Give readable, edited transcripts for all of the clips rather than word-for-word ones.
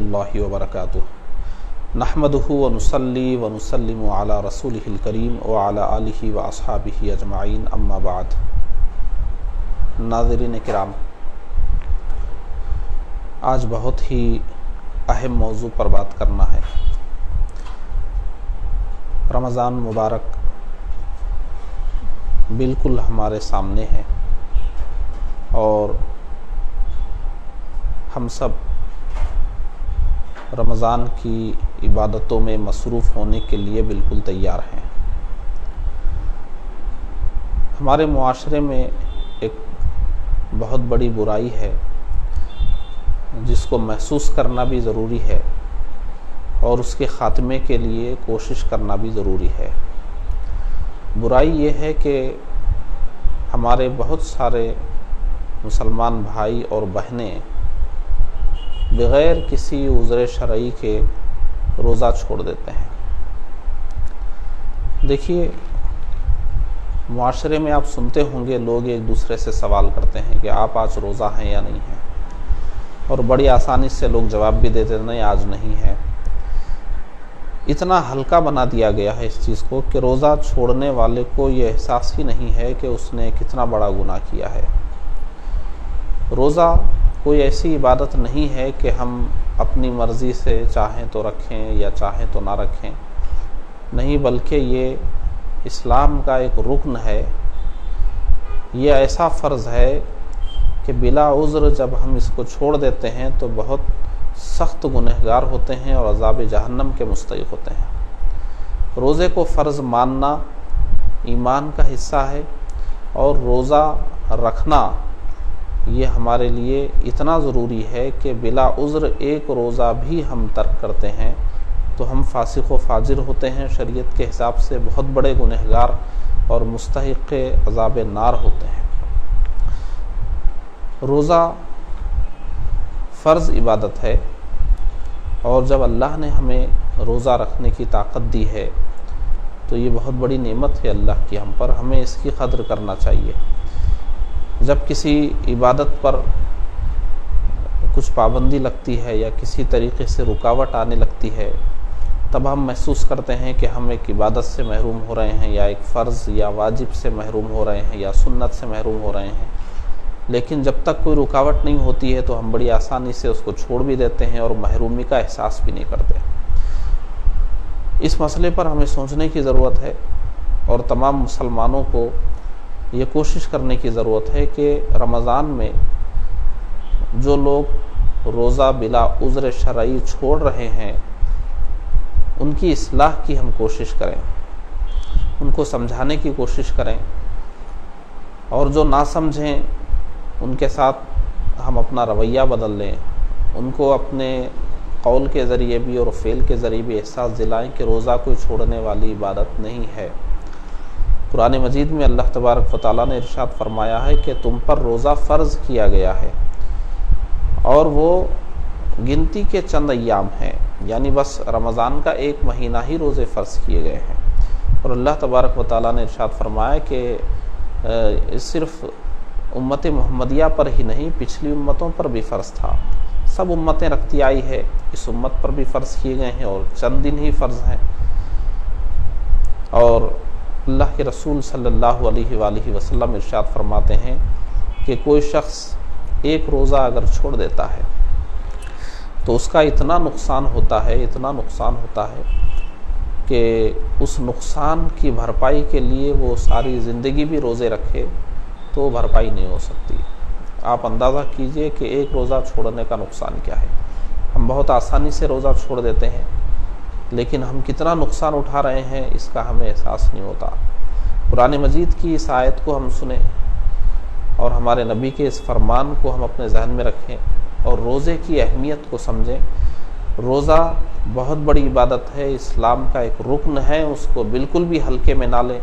اللہ وبرکاتہ نحمدہ ونصلی ونسلم علی رسولہ الکریم وعلی آلہ واصحابہ اجمعین اما بعد۔ ناظرین کرام، آج بہت ہی اہم موضوع پر بات کرنا ہے۔ رمضان مبارک بالکل ہمارے سامنے ہے اور ہم سب رمضان کی عبادتوں میں مصروف ہونے کے لیے بالکل تیار ہیں۔ ہمارے معاشرے میں ایک بہت بڑی برائی ہے جس کو محسوس کرنا بھی ضروری ہے اور اس کے خاتمے کے لیے کوشش کرنا بھی ضروری ہے۔ برائی یہ ہے کہ ہمارے بہت سارے مسلمان بھائی اور بہنیں بغیر کسی عذر شرعی کے روزہ چھوڑ دیتے ہیں۔ دیکھیے، معاشرے میں آپ سنتے ہوں گے لوگ ایک دوسرے سے سوال کرتے ہیں کہ آپ آج روزہ ہیں یا نہیں ہیں، اور بڑی آسانی سے لوگ جواب بھی دیتے ہیں نہیں آج نہیں ہے۔ اتنا ہلکا بنا دیا گیا ہے اس چیز کو کہ روزہ چھوڑنے والے کو یہ احساس ہی نہیں ہے کہ اس نے کتنا بڑا گناہ کیا ہے۔ روزہ کوئی ایسی عبادت نہیں ہے کہ ہم اپنی مرضی سے چاہیں تو رکھیں یا چاہیں تو نہ رکھیں، نہیں، بلکہ یہ اسلام کا ایک رکن ہے۔ یہ ایسا فرض ہے کہ بلا عذر جب ہم اس کو چھوڑ دیتے ہیں تو بہت سخت گنہگار ہوتے ہیں اور عذاب جہنم کے مستحق ہوتے ہیں۔ روزے کو فرض ماننا ایمان کا حصہ ہے، اور روزہ رکھنا یہ ہمارے لیے اتنا ضروری ہے کہ بلا عذر ایک روزہ بھی ہم ترک کرتے ہیں تو ہم فاسق و فاجر ہوتے ہیں، شریعت کے حساب سے بہت بڑے گنہگار اور مستحق عذاب نار ہوتے ہیں۔ روزہ فرض عبادت ہے، اور جب اللہ نے ہمیں روزہ رکھنے کی طاقت دی ہے تو یہ بہت بڑی نعمت ہے اللہ کی ہم پر، ہمیں اس کی قدر کرنا چاہیے۔ جب کسی عبادت پر کچھ پابندی لگتی ہے یا کسی طریقے سے رکاوٹ آنے لگتی ہے تب ہم محسوس کرتے ہیں کہ ہم ایک عبادت سے محروم ہو رہے ہیں، یا ایک فرض یا واجب سے محروم ہو رہے ہیں، یا سنت سے محروم ہو رہے ہیں۔ لیکن جب تک کوئی رکاوٹ نہیں ہوتی ہے تو ہم بڑی آسانی سے اس کو چھوڑ بھی دیتے ہیں اور محرومی کا احساس بھی نہیں کرتے۔ اس مسئلے پر ہمیں سوچنے کی ضرورت ہے، اور تمام مسلمانوں کو یہ کوشش کرنے کی ضرورت ہے کہ رمضان میں جو لوگ روزہ بلا عذر شرعی چھوڑ رہے ہیں ان کی اصلاح کی ہم کوشش کریں، ان کو سمجھانے کی کوشش کریں، اور جو نہ سمجھیں ان کے ساتھ ہم اپنا رویہ بدل لیں، ان کو اپنے قول کے ذریعے بھی اور فعل کے ذریعے بھی احساس دلائیں کہ روزہ کوئی چھوڑنے والی عبادت نہیں ہے۔ قرآن مجید میں اللہ تبارک و تعالیٰ نے ارشاد فرمایا ہے کہ تم پر روزہ فرض کیا گیا ہے، اور وہ گنتی کے چند ایام ہیں، یعنی بس رمضان کا ایک مہینہ ہی روزے فرض کیے گئے ہیں۔ اور اللہ تبارک و تعالیٰ نے ارشاد فرمایا کہ صرف امت محمدیہ پر ہی نہیں، پچھلی امتوں پر بھی فرض تھا، سب امتیں رکھتی آئی ہے، اس امت پر بھی فرض کیے گئے ہیں، اور چند دن ہی فرض ہیں۔ اور اللہ کے رسول صلی اللہ علیہ وآلہ وسلم ارشاد فرماتے ہیں کہ کوئی شخص ایک روزہ اگر چھوڑ دیتا ہے تو اس کا اتنا نقصان ہوتا ہے کہ اس نقصان کی بھرپائی کے لیے وہ ساری زندگی بھی روزے رکھے تو بھرپائی نہیں ہو سکتی۔ آپ اندازہ کیجئے کہ ایک روزہ چھوڑنے کا نقصان کیا ہے۔ ہم بہت آسانی سے روزہ چھوڑ دیتے ہیں، لیکن ہم کتنا نقصان اٹھا رہے ہیں اس کا ہمیں احساس نہیں ہوتا۔ قرآن مجید کی اس آیت کو ہم سنیں اور ہمارے نبی کے اس فرمان کو ہم اپنے ذہن میں رکھیں اور روزے کی اہمیت کو سمجھیں۔ روزہ بہت بڑی عبادت ہے، اسلام کا ایک رکن ہے، اس کو بالکل بھی ہلکے میں نہ لیں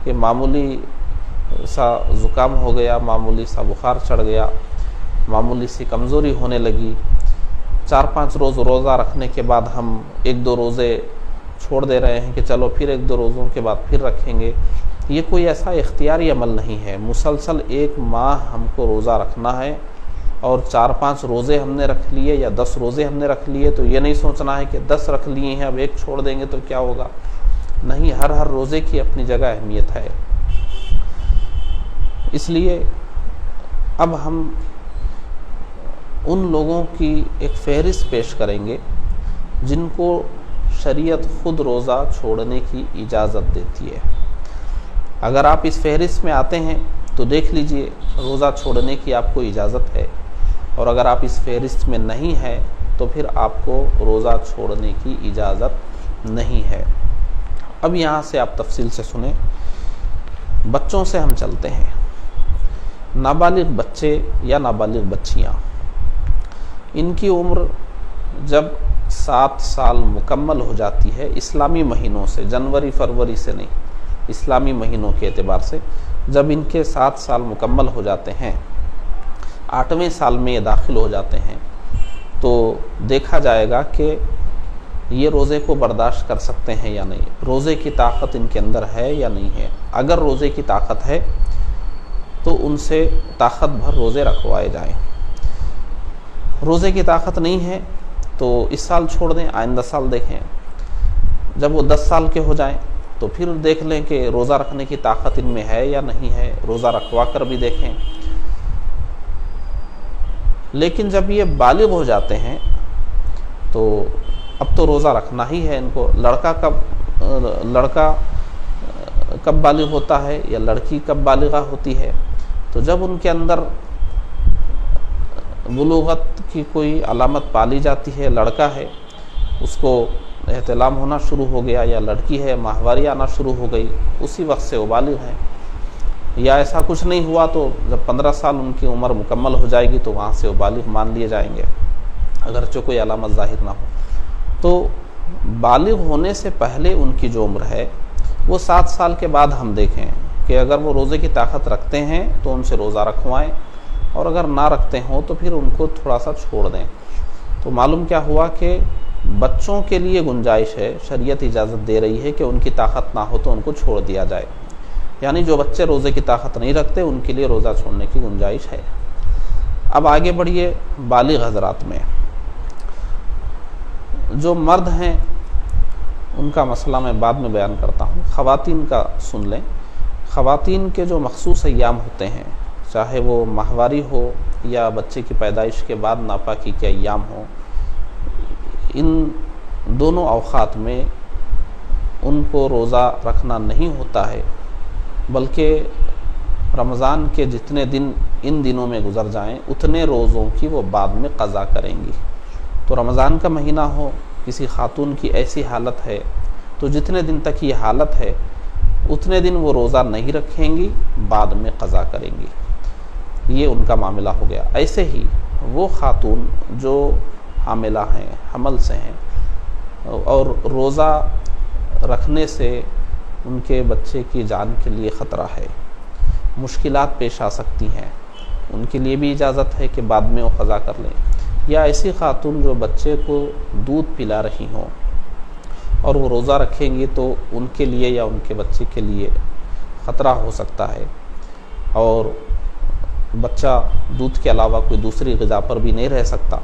کہ معمولی سا زکام ہو گیا، معمولی سا بخار چڑھ گیا، معمولی سی کمزوری ہونے لگی، 4-5 روز روزہ رکھنے کے بعد ہم 1-2 روزے چھوڑ دے رہے ہیں کہ چلو پھر 1-2 روزوں کے بعد پھر رکھیں گے۔ یہ کوئی ایسا اختیاری عمل نہیں ہے، مسلسل 1 ماہ ہم کو روزہ رکھنا ہے، اور 4-5 روزے ہم نے رکھ لیے یا 10 روزے ہم نے رکھ لیے تو یہ نہیں سوچنا ہے کہ 10 رکھ لیے ہیں اب ایک چھوڑ دیں گے تو کیا ہوگا. نہیں، ہر روزے کی اپنی جگہ اہمیت ہے. اس لیے اب ہم ان لوگوں کی ایک فہرست پیش کریں گے جن کو شریعت خود روزہ چھوڑنے کی اجازت دیتی ہے. اگر آپ اس فہرست میں آتے ہیں تو دیکھ لیجئے روزہ چھوڑنے کی آپ کو اجازت ہے، اور اگر آپ اس فہرست میں نہیں ہیں تو پھر آپ کو روزہ چھوڑنے کی اجازت نہیں ہے. اب یہاں سے آپ تفصیل سے سنیں. بچوں سے ہم چلتے ہیں. نابالغ بچے یا نابالغ بچیاں، ان کی عمر جب 7 سال مکمل ہو جاتی ہے اسلامی مہینوں سے، جنوری فروری سے نہیں، اسلامی مہینوں کے اعتبار سے جب ان کے 7 سال مکمل ہو جاتے ہیں، 8ویں سال میں یہ داخل ہو جاتے ہیں، تو دیکھا جائے گا کہ یہ روزے کو برداشت کر سکتے ہیں یا نہیں، روزے کی طاقت ان کے اندر ہے یا نہیں ہے. اگر روزے کی طاقت ہے تو ان سے طاقت بھر روزے رکھوائے جائیں. روزے کی طاقت نہیں ہے تو اس سال چھوڑ دیں، آئندہ سال دیکھیں. جب وہ 10 سال کے ہو جائیں تو پھر دیکھ لیں کہ روزہ رکھنے کی طاقت ان میں ہے یا نہیں ہے، روزہ رکھوا کر بھی دیکھیں. لیکن جب یہ بالغ ہو جاتے ہیں تو اب تو روزہ رکھنا ہی ہے ان کو. لڑکا کب بالغ ہوتا ہے یا لڑکی کب بالغہ ہوتی ہے؟ تو جب ان کے اندر بلوغت کی کوئی علامت پالی جاتی ہے، لڑکا ہے اس کو احتلام ہونا شروع ہو گیا، یا لڑکی ہے ماہواری آنا شروع ہو گئی، اسی وقت سے وہ بالغ ہے. یا ایسا کچھ نہیں ہوا تو جب 15 سال ان کی عمر مکمل ہو جائے گی تو وہاں سے وہ بالغ مان لیے جائیں گے، اگرچہ کوئی علامت ظاہر نہ ہو. تو بالغ ہونے سے پہلے ان کی جو عمر ہے وہ 7 سال کے بعد ہم دیکھیں کہ اگر وہ روزے کی طاقت رکھتے ہیں تو ان سے روزہ رکھوائیں، اور اگر نہ رکھتے ہوں تو پھر ان کو تھوڑا سا چھوڑ دیں. تو معلوم کیا ہوا کہ بچوں کے لیے گنجائش ہے، شریعت اجازت دے رہی ہے کہ ان کی طاقت نہ ہو تو ان کو چھوڑ دیا جائے. یعنی جو بچے روزے کی طاقت نہیں رکھتے ان کے لیے روزہ چھوڑنے کی گنجائش ہے. اب آگے بڑھیے بالغ حضرات میں. جو مرد ہیں ان کا مسئلہ میں بعد میں بیان کرتا ہوں، خواتین کا سن لیں. خواتین کے جو مخصوص ایام ہوتے ہیں، چاہے وہ ماہواری ہو یا بچے کی پیدائش کے بعد ناپاکی کے ایام ہوں، ان دونوں اوقات میں ان کو روزہ رکھنا نہیں ہوتا ہے، بلکہ رمضان کے جتنے دن ان دنوں میں گزر جائیں اتنے روزوں کی وہ بعد میں قضا کریں گی. تو رمضان کا مہینہ ہو، کسی خاتون کی ایسی حالت ہے تو جتنے دن تک یہ حالت ہے اتنے دن وہ روزہ نہیں رکھیں گی، بعد میں قضا کریں گی. یہ ان کا معاملہ ہو گیا. ایسے ہی وہ خاتون جو حاملہ ہیں، حمل سے ہیں، اور روزہ رکھنے سے ان کے بچے کی جان کے لیے خطرہ ہے، مشکلات پیش آ سکتی ہیں، ان کے لیے بھی اجازت ہے کہ بعد میں وہ قضا کر لیں. یا ایسی خاتون جو بچے کو دودھ پلا رہی ہوں اور وہ روزہ رکھیں گی تو ان کے لیے یا ان کے بچے کے لیے خطرہ ہو سکتا ہے، اور بچہ دودھ کے علاوہ کوئی دوسری غذا پر بھی نہیں رہ سکتا،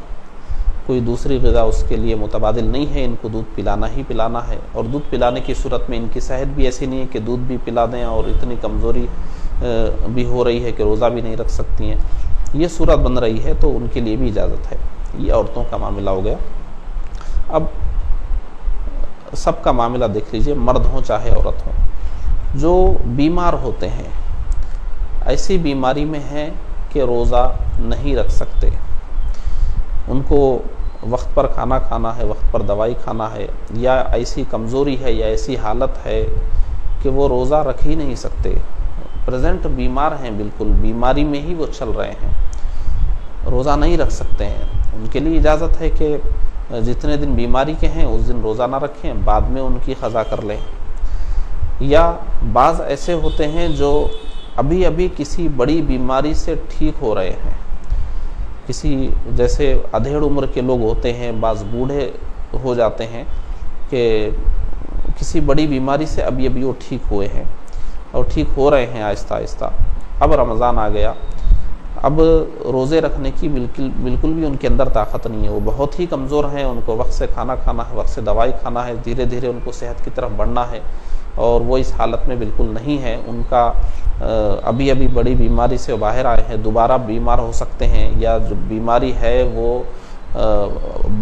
کوئی دوسری غذا اس کے لیے متبادل نہیں ہے، ان کو دودھ پلانا ہی پلانا ہے. اور دودھ پلانے کی صورت میں ان کی صحت بھی ایسی نہیں ہے کہ دودھ بھی پلا دیں، اور اتنی کمزوری بھی ہو رہی ہے کہ روزہ بھی نہیں رکھ سکتی ہیں. یہ صورت بن رہی ہے تو ان کے لیے بھی اجازت ہے. یہ عورتوں کا معاملہ ہو گیا. اب سب کا معاملہ دیکھ لیجئے، مرد ہوں چاہے عورت ہوں. جو بیمار ہوتے ہیں، ایسی بیماری میں ہیں کہ روزہ نہیں رکھ سکتے، ان کو وقت پر کھانا کھانا ہے، وقت پر دوائی کھانا ہے، یا ایسی کمزوری ہے یا ایسی حالت ہے کہ وہ روزہ رکھ ہی نہیں سکتے، پریزنٹ بیمار ہیں، بالکل بیماری میں ہی وہ چل رہے ہیں، روزہ نہیں رکھ سکتے ہیں. ان کے لیے اجازت ہے کہ جتنے دن بیماری کے ہیں اس دن روزہ نہ رکھیں، بعد میں ان کی قضا کر لیں. یا بعض ایسے ہوتے ہیں جو ابھی ابھی کسی بڑی بیماری سے ٹھیک ہو رہے ہیں، کسی جیسے ادھیڑ عمر کے لوگ ہوتے ہیں، بعض بوڑھے ہو جاتے ہیں کہ کسی بڑی بیماری سے ابھی ابھی وہ ٹھیک ہوئے ہیں اور ٹھیک ہو رہے ہیں آہستہ آہستہ. اب رمضان آ گیا، اب روزے رکھنے کی بالکل بھی ان کے اندر طاقت نہیں ہے، وہ بہت ہی کمزور ہیں، ان کو وقت سے کھانا کھانا ہے، وقت سے دوائی کھانا ہے، دھیرے دھیرے ان کو صحت کی طرف بڑھنا ہے، اور وہ اس حالت میں بالکل نہیں ہے۔ ان کا ابھی بڑی بیماری سے باہر آئے ہیں، دوبارہ بیمار ہو سکتے ہیں، یا جو بیماری ہے وہ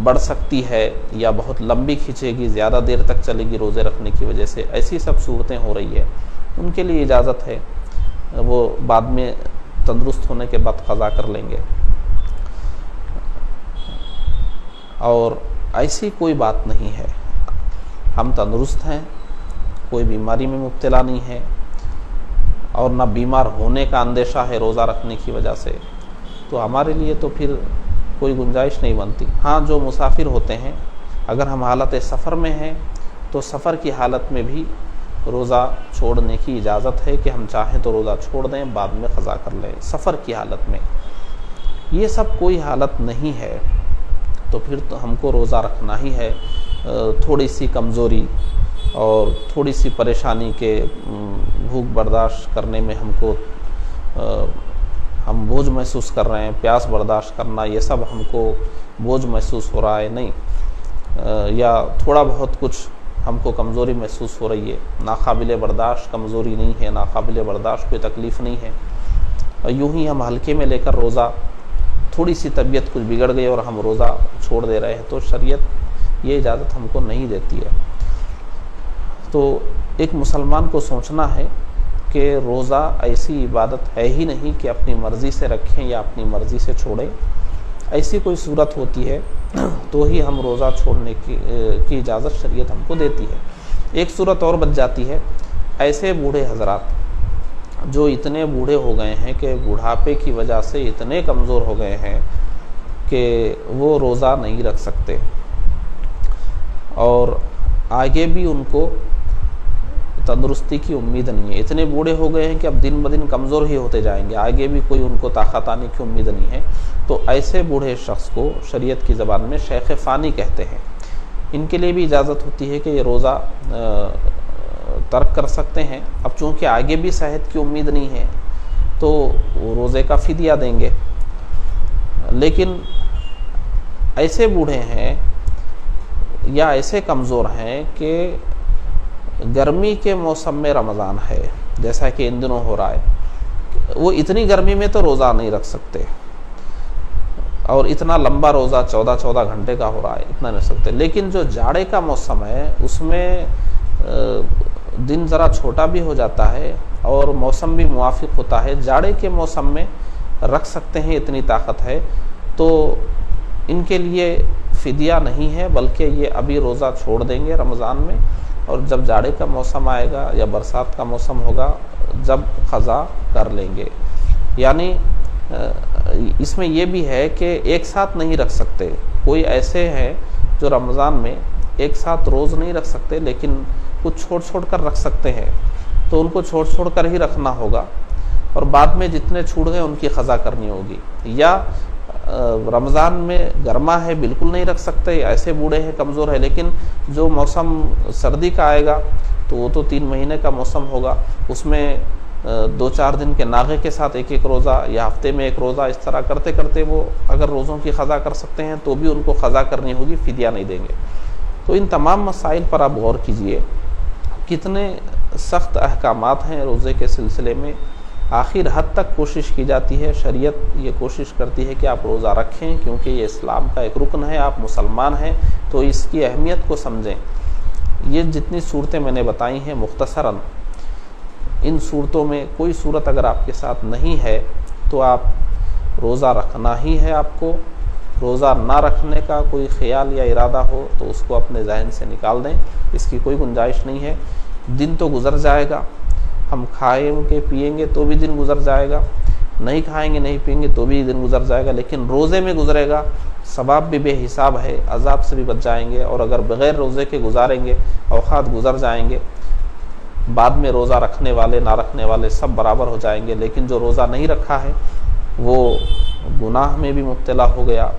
بڑھ سکتی ہے یا بہت لمبی کھینچے گی، زیادہ دیر تک چلے گی روزے رکھنے کی وجہ سے، ایسی سب صورتیں ہو رہی ہے۔ ان کے لیے اجازت ہے، وہ بعد میں تندرست ہونے کے بعد قضا کر لیں گے۔ اور ایسی کوئی بات نہیں ہے، ہم تندرست ہیں، کوئی بیماری میں مبتلا نہیں ہے، اور نہ بیمار ہونے کا اندیشہ ہے روزہ رکھنے کی وجہ سے، تو ہمارے لیے تو پھر کوئی گنجائش نہیں بنتی۔ ہاں، جو مسافر ہوتے ہیں، اگر ہم حالت سفر میں ہیں تو سفر کی حالت میں بھی روزہ چھوڑنے کی اجازت ہے کہ ہم چاہیں تو روزہ چھوڑ دیں، بعد میں قضا کر لیں۔ سفر کی حالت میں یہ سب کوئی حالت نہیں ہے تو پھر تو ہم کو روزہ رکھنا ہی ہے۔ تھوڑی سی کمزوری اور تھوڑی سی پریشانی کے بھوک برداشت کرنے میں ہم بوجھ محسوس کر رہے ہیں، پیاس برداشت کرنا، یہ سب ہم کو بوجھ محسوس ہو رہا ہے، نہیں، یا تھوڑا بہت کچھ ہم کو کمزوری محسوس ہو رہی ہے، ناقابل برداشت کمزوری نہیں ہے، ناقابل برداشت کوئی تکلیف نہیں ہے، اور یوں ہی ہم ہلکے میں لے کر روزہ، تھوڑی سی طبیعت کچھ بگڑ گئی اور ہم روزہ چھوڑ دے رہے ہیں، تو شریعت یہ اجازت ہم کو نہیں دیتی ہے۔ تو ایک مسلمان کو سوچنا ہے کہ روزہ ایسی عبادت ہے ہی نہیں کہ اپنی مرضی سے رکھیں یا اپنی مرضی سے چھوڑیں۔ ایسی کوئی صورت ہوتی ہے تو ہی ہم روزہ چھوڑنے کی اجازت شریعت ہم کو دیتی ہے۔ ایک صورت اور بچ جاتی ہے، ایسے بوڑھے حضرات جو اتنے بوڑھے ہو گئے ہیں کہ بڑھاپے کی وجہ سے اتنے کمزور ہو گئے ہیں کہ وہ روزہ نہیں رکھ سکتے، اور آگے بھی ان کو تندرستی کی امید نہیں ہے، اتنے بوڑھے ہو گئے ہیں کہ اب دن بدن کمزور ہی ہوتے جائیں گے، آگے بھی کوئی ان کو طاقت آنے کی امید نہیں ہے، تو ایسے بوڑھے شخص کو شریعت کی زبان میں شیخ فانی کہتے ہیں۔ ان کے لیے بھی اجازت ہوتی ہے کہ یہ روزہ ترک کر سکتے ہیں، اب چونکہ آگے بھی صحت کی امید نہیں ہے تو وہ روزے کا فدیہ دیں گے۔ لیکن ایسے بوڑھے ہیں یا ایسے کمزور ہیں کہ گرمی کے موسم میں رمضان ہے، جیسا کہ ان دنوں ہو رہا ہے، وہ اتنی گرمی میں تو روزہ نہیں رکھ سکتے، اور اتنا لمبا روزہ 14 گھنٹے کا ہو رہا ہے، اتنا نہیں سکتے۔ لیکن جو جاڑے کا موسم ہے اس میں دن ذرا چھوٹا بھی ہو جاتا ہے اور موسم بھی موافق ہوتا ہے، جاڑے کے موسم میں رکھ سکتے ہیں، اتنی طاقت ہے، تو ان کے لیے فدیہ نہیں ہے، بلکہ یہ ابھی روزہ چھوڑ دیں گے رمضان میں، اور جب جاڑے کا موسم آئے گا یا برسات کا موسم ہوگا جب قضا کر لیں گے۔ یعنی اس میں یہ بھی ہے کہ ایک ساتھ نہیں رکھ سکتے، کوئی ایسے ہیں جو رمضان میں ایک ساتھ روز نہیں رکھ سکتے، لیکن کچھ چھوڑ کر رکھ سکتے ہیں، تو ان کو چھوڑ کر ہی رکھنا ہوگا، اور بعد میں جتنے چھوٹ گئے ان کی قضا کرنی ہوگی۔ یا رمضان میں گرما ہے بالکل نہیں رکھ سکتے، ایسے بوڑھے ہیں کمزور ہے، لیکن جو موسم سردی کا آئے گا تو وہ تو 3 مہینے کا موسم ہوگا، اس میں 2-4 دن کے ناغے کے ساتھ ایک روزہ یا ہفتے میں ایک روزہ، اس طرح کرتے کرتے وہ اگر روزوں کی قضا کر سکتے ہیں تو بھی ان کو قضا کرنی ہوگی، فدیہ نہیں دیں گے۔ تو ان تمام مسائل پر آپ غور کیجئے، کتنے سخت احکامات ہیں روزے کے سلسلے میں۔ آخر حد تک کوشش کی جاتی ہے، شریعت یہ کوشش کرتی ہے کہ آپ روزہ رکھیں، کیونکہ یہ اسلام کا ایک رکن ہے، آپ مسلمان ہیں تو اس کی اہمیت کو سمجھیں۔ یہ جتنی صورتیں میں نے بتائی ہیں مختصراً، ان صورتوں میں کوئی صورت اگر آپ کے ساتھ نہیں ہے تو آپ روزہ رکھنا ہی ہے۔ آپ کو روزہ نہ رکھنے کا کوئی خیال یا ارادہ ہو تو اس کو اپنے ذہن سے نکال دیں، اس کی کوئی گنجائش نہیں ہے۔ دن تو گزر جائے گا، ہم کھائیں گے پیئیں گے تو بھی دن گزر جائے گا، نہیں کھائیں گے نہیں پیئیں گے تو بھی دن گزر جائے گا، لیکن روزے میں گزرے گا، ثواب بھی بے حساب ہے، عذاب سے بھی بچ جائیں گے، اور اگر بغیر روزے کے گزاریں گے اوقات گزر جائیں گے، بعد میں روزہ رکھنے والے نہ رکھنے والے سب برابر ہو جائیں گے۔ لیکن جو روزہ نہیں رکھا ہے وہ گناہ میں بھی مبتلا ہو گیا،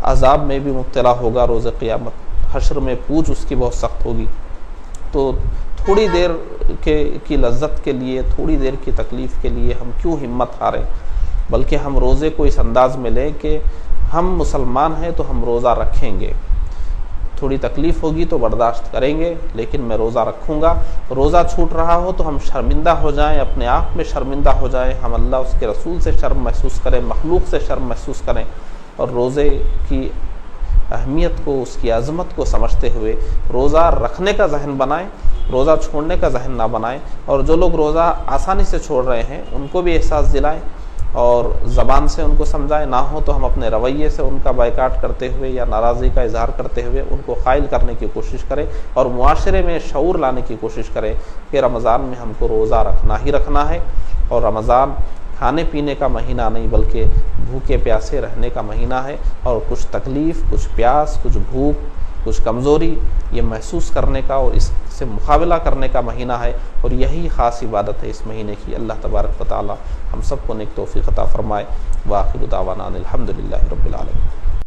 عذاب میں بھی مبتلا ہوگا، روز قیامت حشر میں پوچھ اس کی بہت سخت ہوگی۔ تو تھوڑی دیر کی لذت کے لیے، تھوڑی دیر کی تکلیف کے لیے ہم کیوں ہمت ہاریں؟ بلکہ ہم روزے کو اس انداز میں لیں کہ ہم مسلمان ہیں تو ہم روزہ رکھیں گے، تھوڑی تکلیف ہوگی تو برداشت کریں گے، لیکن میں روزہ رکھوں گا۔ روزہ چھوٹ رہا ہو تو ہم شرمندہ ہو جائیں، اپنے آپ میں شرمندہ ہو جائیں، ہم اللہ اس کے رسول سے شرم محسوس کریں، مخلوق سے شرم محسوس کریں، اور روزے کی اہمیت کو، اس کی عظمت کو سمجھتے ہوئے روزہ رکھنے کا ذہن بنائیں، روزہ چھوڑنے کا ذہن نہ بنائیں۔ اور جو لوگ روزہ آسانی سے چھوڑ رہے ہیں ان کو بھی احساس دلائیں اور زبان سے ان کو سمجھائیں، نہ ہو تو ہم اپنے رویے سے ان کا بائیکاٹ کرتے ہوئے یا ناراضی کا اظہار کرتے ہوئے ان کو قائل کرنے کی کوشش کریں، اور معاشرے میں شعور لانے کی کوشش کریں کہ رمضان میں ہم کو روزہ رکھنا ہی رکھنا ہے، اور رمضان کھانے پینے کا مہینہ نہیں بلکہ بھوکے پیاسے رہنے کا مہینہ ہے، اور کچھ تکلیف، کچھ پیاس، کچھ بھوک، کچھ کمزوری یہ محسوس کرنے کا اور اس سے مقابلہ کرنے کا مہینہ ہے، اور یہی خاص عبادت ہے اس مہینے کی۔ اللہ تبارک و تعالی ہم سب کو نیک توفیق عطا فرمائے۔ وآخر دعوانا الحمدللہ رب العالمین۔